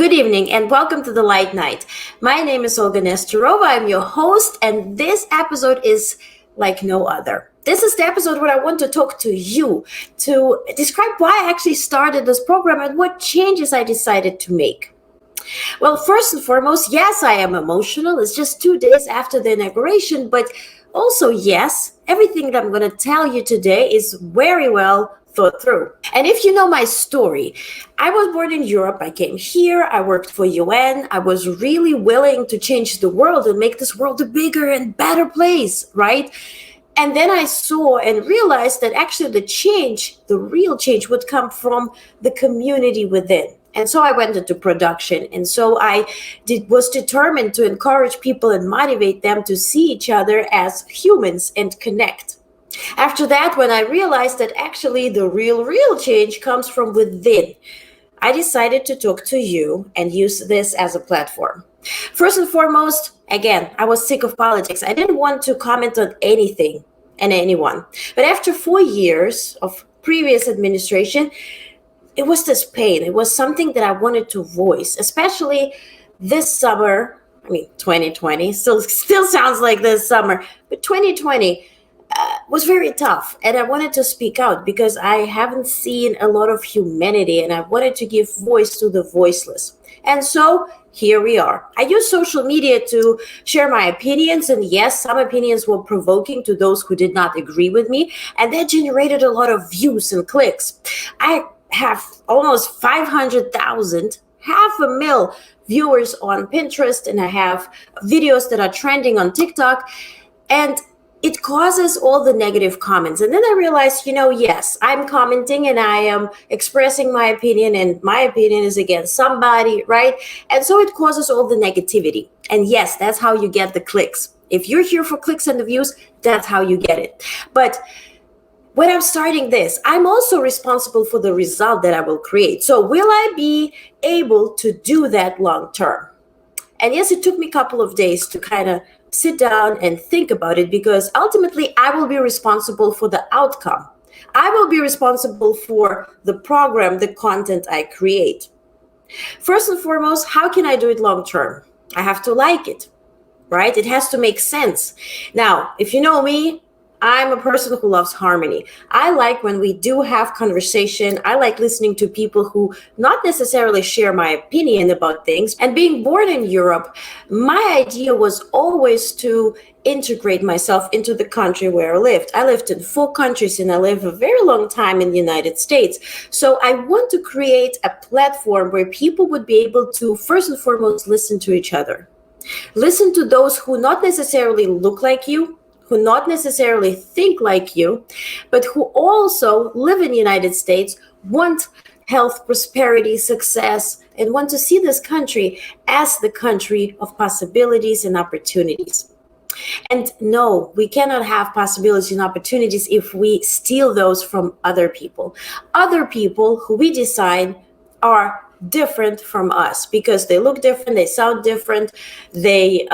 Good evening and welcome to the Lite Night. My name is Olga Nesterova. I'm your host, and this episode is like no other. This is the episode where I want to talk to you to describe why I actually started this program and what changes I decided to make. Well, first and foremost, yes, I am emotional. It's just 2 days after the inauguration, but also, yes, everything that I'm going to tell you today is very well thought through. And if you know my story, I was born in Europe. I came here. I worked for UN. I was really willing to change the world and make this world a bigger and better place, right? And then I saw and realized that actually the real change would come from the community within. And so I went into production. And so I was determined to encourage people and motivate them to see each other as humans and connect. After that, when I realized that actually the real change comes from within, I decided to talk to you and use this as a platform. First and foremost, again, I was sick of politics. I didn't want to comment on anything and anyone. But after 4 years of previous administration, it was this pain. It was something that I wanted to voice, especially this summer. 2020 still sounds like this summer, but 2020 was very tough, and I wanted to speak out because I haven't seen a lot of humanity, and I wanted to give voice to the voiceless. And so here we are. I use social media to share my opinions, and yes, some opinions were provoking to those who did not agree with me, and that generated a lot of views and clicks. I have almost 500,000, 500,000 viewers on Pinterest, and I have videos that are trending on TikTok, and it causes all the negative comments. And then I realized, yes, I'm commenting and I am expressing my opinion, and my opinion is against somebody, right? And so it causes all the negativity. And yes, that's how you get the clicks. If you're here for clicks and the views, that's how you get it. But when I'm starting this, I'm also responsible for the result that I will create. So will I be able to do that long term? And yes, it took me a couple of days to kind of sit down and think about it, because ultimately I will be responsible for the outcome. I will be responsible for the program, the content I create. First and foremost, how can I do it long term? I have to like it, right? It has to make sense. Now, if you know me, I'm a person who loves harmony. I like when we do have conversation. I like listening to people who not necessarily share my opinion about things. And being born in Europe, my idea was always to integrate myself into the country where I lived. I lived in 4 countries and I lived a very long time in the United States. So I want to create a platform where people would be able to, first and foremost, listen to each other. Listen to those who not necessarily look like you, who not necessarily think like you, but who also live in the United States, want health, prosperity, success, and want to see this country as the country of possibilities and opportunities. And no, we cannot have possibilities and opportunities if we steal those from other people who we decide are different from us, because they look different, they sound different, they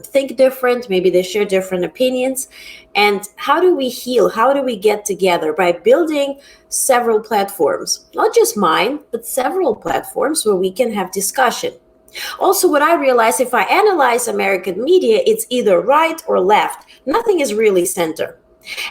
think different, maybe they share different opinions. And how do we heal? How do we get together? By building several platforms, not just mine, but several platforms where we can have discussion. Also, what I realize, if I analyze American media, it's either right or left. Nothing is really center.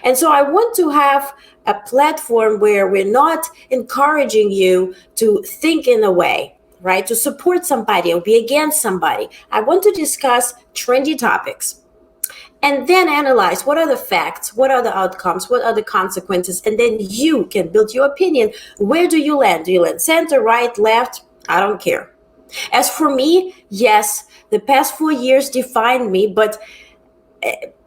And so I want to have a platform where we're not encouraging you to think in a way, right? To support somebody or be against somebody. I want to discuss trendy topics and then analyze what are the facts, what are the outcomes, what are the consequences, and then you can build your opinion. Where do you land? Do you land center, right, left? I don't care. As for me, yes, the past 4 years defined me, but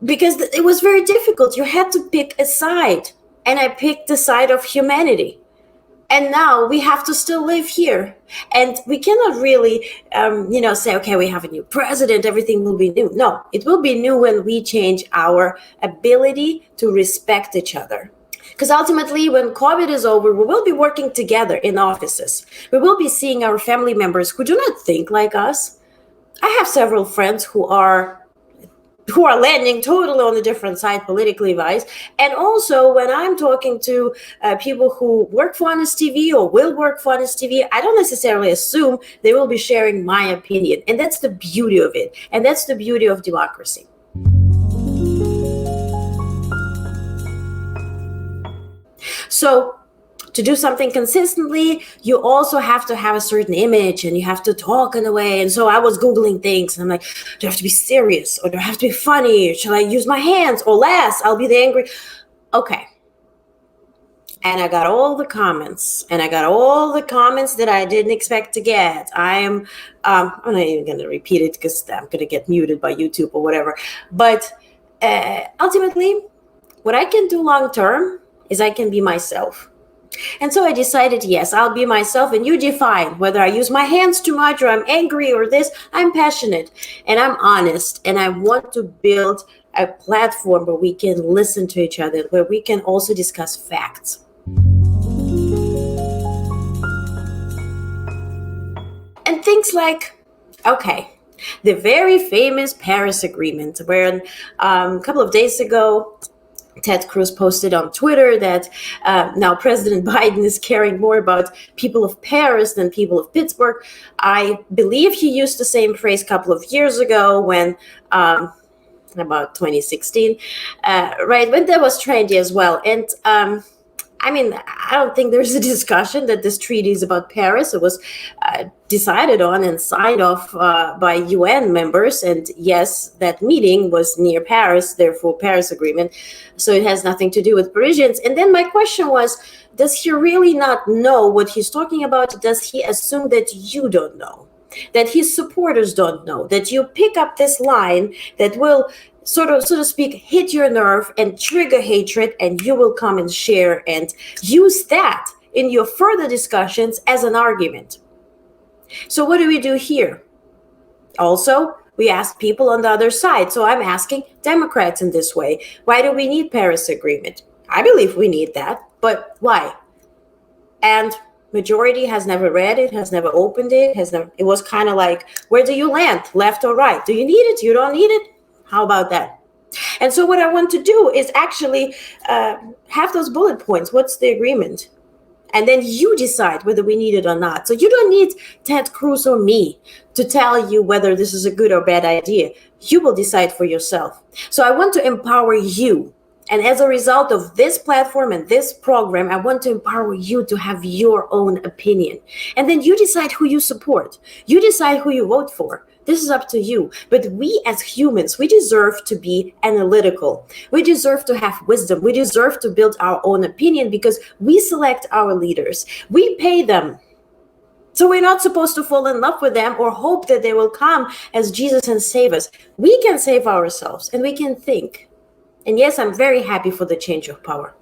because it was very difficult. You had to pick a side, and I picked the side of humanity. And now we have to still live here, and we cannot really, say, okay, we have a new president, everything will be new. No, it will be new when we change our ability to respect each other. Because ultimately, when COVID is over, we will be working together in offices. We will be seeing our family members who do not think like us. I have several friends who are who are landing totally on a different side politically wise. And also when I'm talking to people who work for Onest TV or will work for Onest TV, I don't necessarily assume they will be sharing my opinion. And that's the beauty of it. And that's the beauty of democracy. So to do something consistently, you also have to have a certain image and you have to talk in a way. And so I was Googling things and I'm like, do I have to be serious or do I have to be funny? Shall I use my hands or less? I'll be the angry. Okay. And I got all the comments and I got all the comments that I didn't expect to get. I'm not even going to repeat it because I'm going to get muted by YouTube or whatever. But ultimately, what I can do long term is I can be myself. And so I decided, yes, I'll be myself and you define whether I use my hands too much or I'm angry or this. I'm passionate and I'm honest and I want to build a platform where we can listen to each other, where we can also discuss facts. And things like, okay, the very famous Paris Agreement, where a couple of days ago, Ted Cruz posted on Twitter that now President Biden is caring more about people of Paris than people of Pittsburgh. I believe he used the same phrase a couple of years ago when, about 2016, right, when that was trendy as well. And I mean, I don't think there's a discussion that this treaty is about Paris. It was decided on and signed off by UN members. And yes, that meeting was near Paris, therefore Paris Agreement. So it has nothing to do with Parisians. And then my question was, does he really not know what he's talking about? Does he assume that you don't know? That his supporters don't know? That you pick up this line that will so to speak, hit your nerve and trigger hatred, and you will come and share and use that in your further discussions as an argument. So what do we do here? Also, we ask people on the other side. So I'm asking Democrats in this way, why do we need Paris Agreement? I believe we need that, but why? And majority has never read it, has never opened it, it was kind of like, where do you land, left or right? Do you need it? You don't need it? How about that? And so what I want to do is actually have those bullet points. What's the agreement? And then you decide whether we need it or not. So you don't need Ted Cruz or me to tell you whether this is a good or bad idea. You will decide for yourself. So I want to empower you. And as a result of this platform and this program, I want to empower you to have your own opinion. And then you decide who you support. You decide who you vote for. This is up to you. But we as humans, we deserve to be analytical. We deserve to have wisdom. We deserve to build our own opinion because we select our leaders. We pay them. So we're not supposed to fall in love with them or hope that they will come as Jesus and save us. We can save ourselves and we can think. And yes, I'm very happy for the change of power.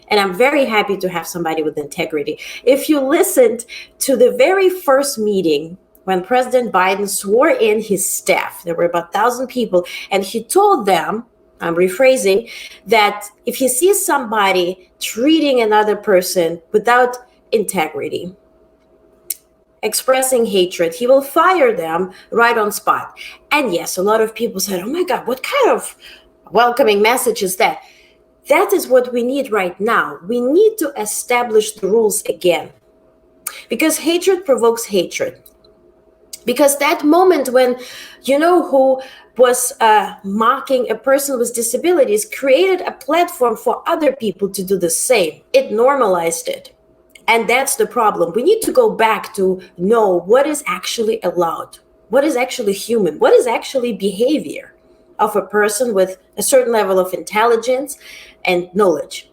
And I'm very happy to have somebody with integrity. If you listened to the very first meeting when President Biden swore in his staff, there were about 1,000 people, and he told them, I'm rephrasing, that if he sees somebody treating another person without integrity, expressing hatred, he will fire them right on spot. And yes, a lot of people said, oh my God, what kind of welcoming message is that? That is what we need right now. We need to establish the rules again, because hatred provokes hatred. Because that moment when, who was mocking a person with disabilities created a platform for other people to do the same. It normalized it. And that's the problem. We need to go back to know what is actually allowed, what is actually human, what is actually behavior of a person with a certain level of intelligence and knowledge.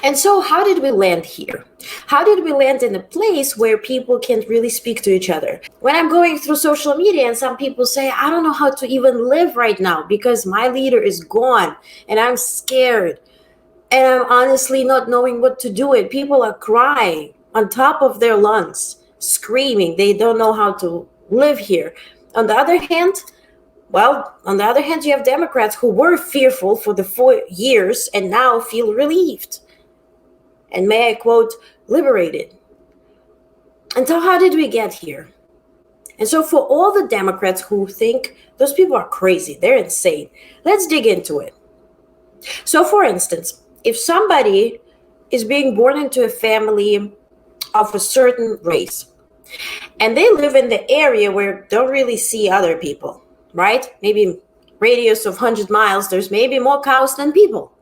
And so how did we land here? How did we land in a place where people can't really speak to each other? When I'm going through social media and some people say, I don't know how to even live right now because my leader is gone and I'm scared and I'm honestly not knowing what to do. And people are crying on top of their lungs, screaming. They don't know how to live here. On the other hand, you have Democrats who were fearful for the 4 years and now feel relieved. And may I quote, liberated. And so how did we get here? And so for all the Democrats who think those people are crazy, they're insane, let's dig into it. So for instance, if somebody is being born into a family of a certain race, and they live in the area where don't really see other people, right? Maybe radius of 100 miles, there's maybe more cows than people.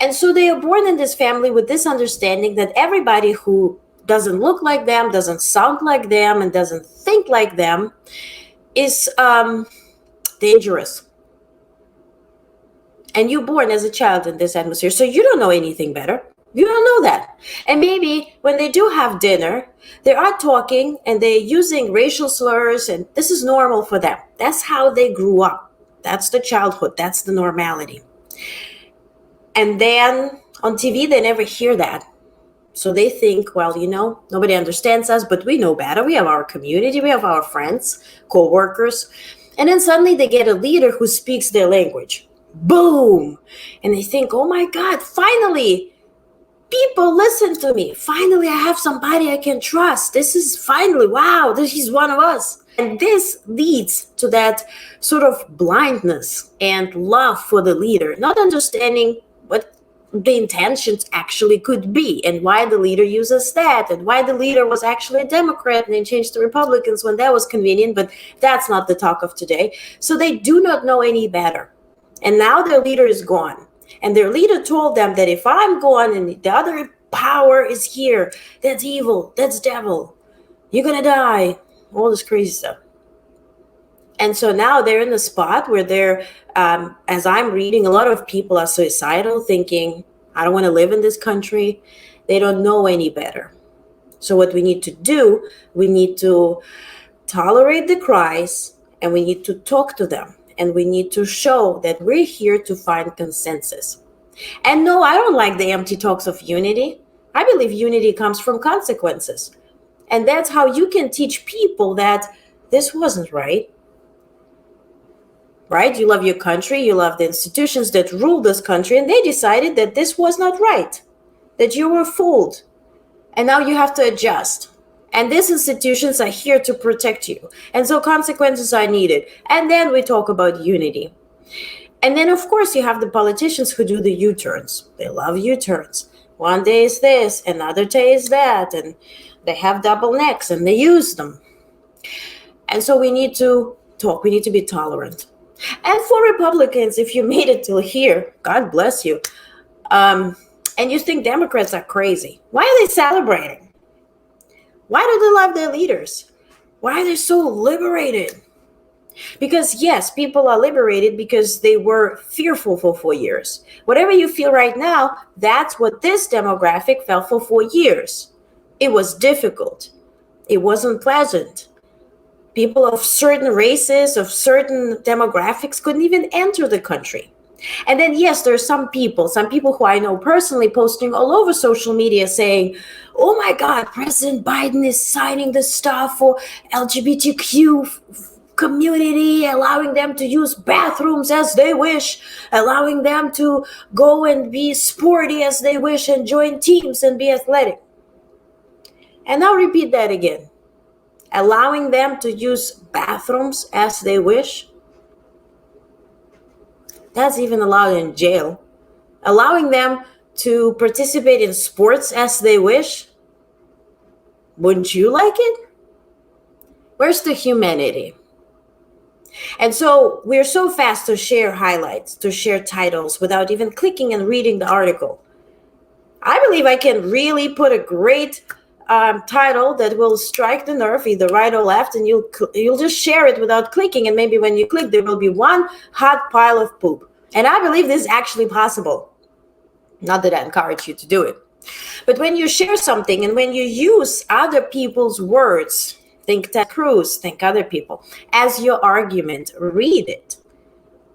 And so they are born in this family with this understanding that everybody who doesn't look like them, doesn't sound like them, and doesn't think like them is dangerous. And you're born as a child in this atmosphere, so you don't know anything better. You don't know that. And maybe when they do have dinner, they are talking and they're using racial slurs, and this is normal for them. That's how they grew up. That's the childhood. That's the normality. And then on TV, they never hear that. So they think, well, you know, nobody understands us, but we know better. We have our community. We have our friends, co-workers. And then suddenly they get a leader who speaks their language. Boom. And they think, oh my God, finally, people listen to me. Finally, I have somebody I can trust. This is finally, wow, he's one of us. And this leads to that sort of blindness and love for the leader, not understanding what the intentions actually could be and why the leader uses that and why the leader was actually a Democrat and then changed to Republicans when that was convenient, but that's not the talk of today. So they do not know any better. And now their leader is gone. And their leader told them that if I'm gone and the other power is here, that's evil, that's devil, you're gonna die, all this crazy stuff. And so now they're in the spot where they're, as I'm reading, a lot of people are suicidal, thinking, I don't want to live in this country. They don't know any better. So what we need to do, we need to tolerate the cries, and we need to talk to them. And we need to show that we're here to find consensus. And no, I don't like the empty talks of unity. I believe unity comes from consequences. And that's how you can teach people that this wasn't right. Right? You love your country, you love the institutions that rule this country, and they decided that this was not right, that you were fooled. And now you have to adjust. And these institutions are here to protect you. And so consequences are needed. And then we talk about unity. And then, of course, you have the politicians who do the U-turns. They love U-turns. One day is this, another day is that, and they have double necks, and they use them. And so we need to talk. We need to be tolerant. And for Republicans, if you made it till here, God bless you, and you think Democrats are crazy, why are they celebrating? Why do they love their leaders? Why are they so liberated? Because yes, people are liberated because they were fearful for 4 years. Whatever you feel right now, that's what this demographic felt for 4 years. It was difficult. It wasn't pleasant. People of certain races, of certain demographics couldn't even enter the country. And then, yes, there are some people who I know personally posting all over social media saying, oh my God, President Biden is signing the stuff for LGBTQ community, allowing them to use bathrooms as they wish, allowing them to go and be sporty as they wish and join teams and be athletic. And I'll repeat that again. Allowing them to use bathrooms as they wish. That's even allowed in jail. Allowing them to participate in sports as they wish. Wouldn't you like it? Where's the humanity? And so we're so fast to share highlights, to share titles without even clicking and reading the article. I believe I can really put a great title that will strike the nerve, either right or left, and you'll just share it without clicking, and maybe when you click, there will be one hot pile of poop. And I believe this is actually possible. Not that I encourage you to do it. But when you share something and when you use other people's words, think Ted Cruz, think other people, as your argument, read it.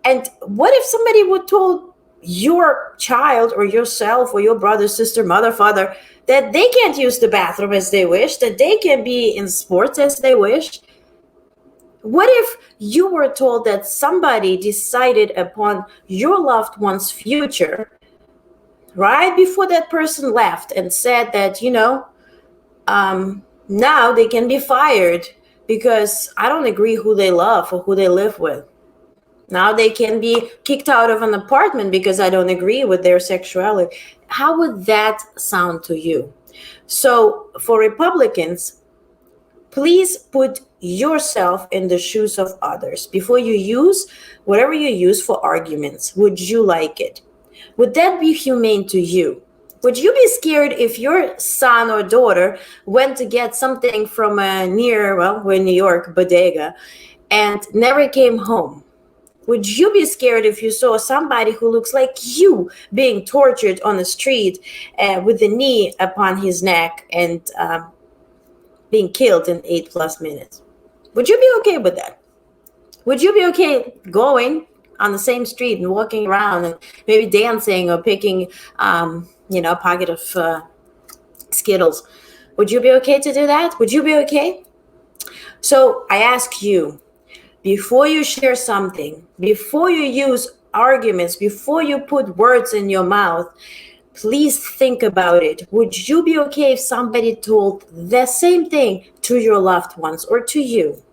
And what if somebody would told your child or yourself or your brother, sister, mother, father, that they can't use the bathroom as they wish, that they can be in sports as they wish? What if you were told that somebody decided upon your loved one's future right before that person left and said that, now they can be fired because I don't agree who they love or who they live with. Now they can be kicked out of an apartment because I don't agree with their sexuality. How would that sound to you? So for Republicans, please put yourself in the shoes of others before you use whatever you use for arguments. Would you like it? Would that be humane to you? Would you be scared if your son or daughter went to get something from a we're in New York, bodega, and never came home? Would you be scared if you saw somebody who looks like you being tortured on the street with the knee upon his neck and being killed in 8+ minutes? Would you be okay with that? Would you be okay going on the same street and walking around and maybe dancing or picking, a pocket of Skittles? Would you be okay to do that? Would you be okay? So I ask you, before you share something, before you use arguments, before you put words in your mouth, please think about it. Would you be okay if somebody told the same thing to your loved ones or to you?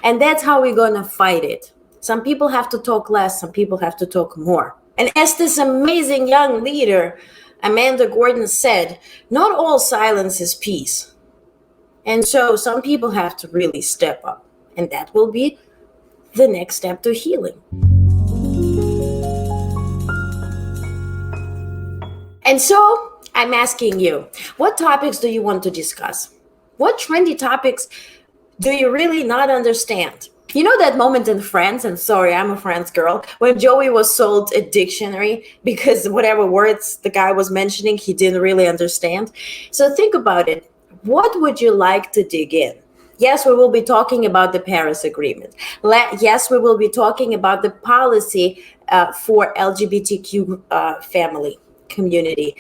And that's how we're going to fight it. Some people have to talk less, some people have to talk more. And as this amazing young leader, Amanda Gordon, said, not all silence is peace. And so some people have to really step up, and that will be the next step to healing. And so I'm asking you, what topics do you want to discuss? What trendy topics do you really not understand? You know that moment in Friends, and sorry, I'm a Friends girl, when Joey was sold a dictionary because whatever words the guy was mentioning, he didn't really understand. So think about it. What would you like to dig in? Yes, we will be talking about the Paris Agreement. Yes, we will be talking about the policy for LGBTQ family community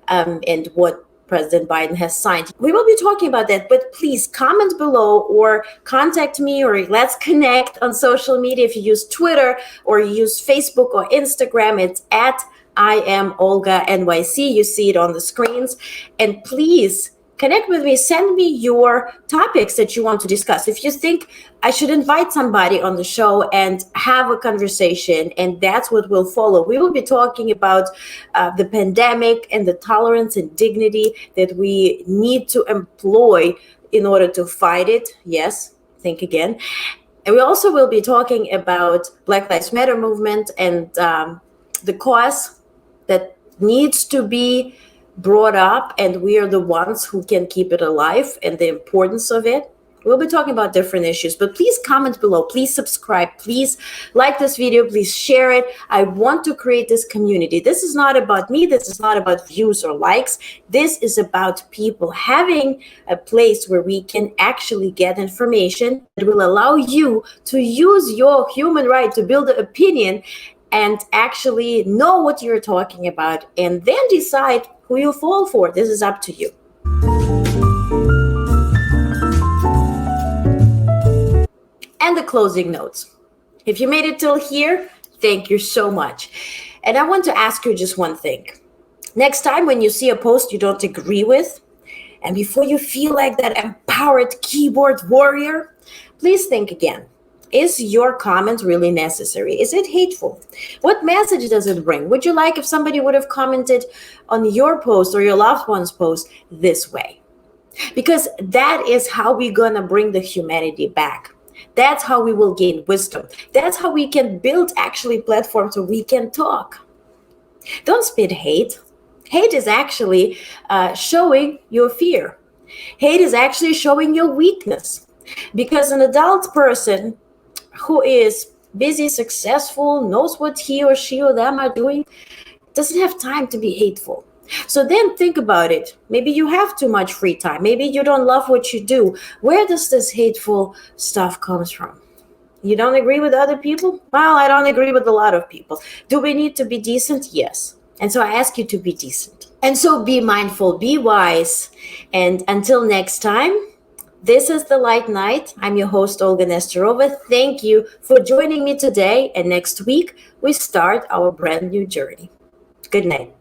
and what President Biden has signed. We will be talking about that, but please comment below or contact me, or let's connect on social media. If you use Twitter or you use Facebook or Instagram, it's at I am Olga NYC. You see it on the screens. And please connect with me. Send me your topics that you want to discuss. If you think I should invite somebody on the show and have a conversation, and that's what will follow. We will be talking about the pandemic and the tolerance and dignity that we need to employ in order to fight it. Yes, think again. And we also will be talking about Black Lives Matter movement and the cause that needs to be brought up, and we are the ones who can keep it alive, and the importance of it. We'll be talking about different issues, but please comment below, please subscribe, please like this video, please share it. I want to create this community. This is not about me, this is not about views or likes. This is about people having a place where we can actually get information that will allow you to use your human right to build an opinion and actually know what you're talking about, and then decide who you fall for. This is up to you. And the closing notes. If you made it till here, thank you so much. And I want to ask you just one thing. Next time when you see a post you don't agree with, and before you feel like that empowered keyboard warrior, please think again. Is your comment really necessary? Is it hateful? What message does it bring? Would you like if somebody would have commented on your post or your loved one's post this way? Because that is how we're gonna bring the humanity back. That's how we will gain wisdom. That's how we can build actually platforms where we can talk. Don't spit hate. Hate is actually showing your fear. Hate is actually showing your weakness. Because an adult person who is busy, successful, knows what he or she or them are doing, doesn't have time to be hateful. So then think about it. Maybe you have too much free time. Maybe you don't love what you do. Where does this hateful stuff comes from? You don't agree with other people? Well, I don't agree with a lot of people. Do we need to be decent? Yes. And so I ask you to be decent. And so be mindful, be wise. And until next time, this is The Lite Night. I'm your host, Olga Nesterova. Thank you for joining me today. And next week, we start our brand new journey. Good night.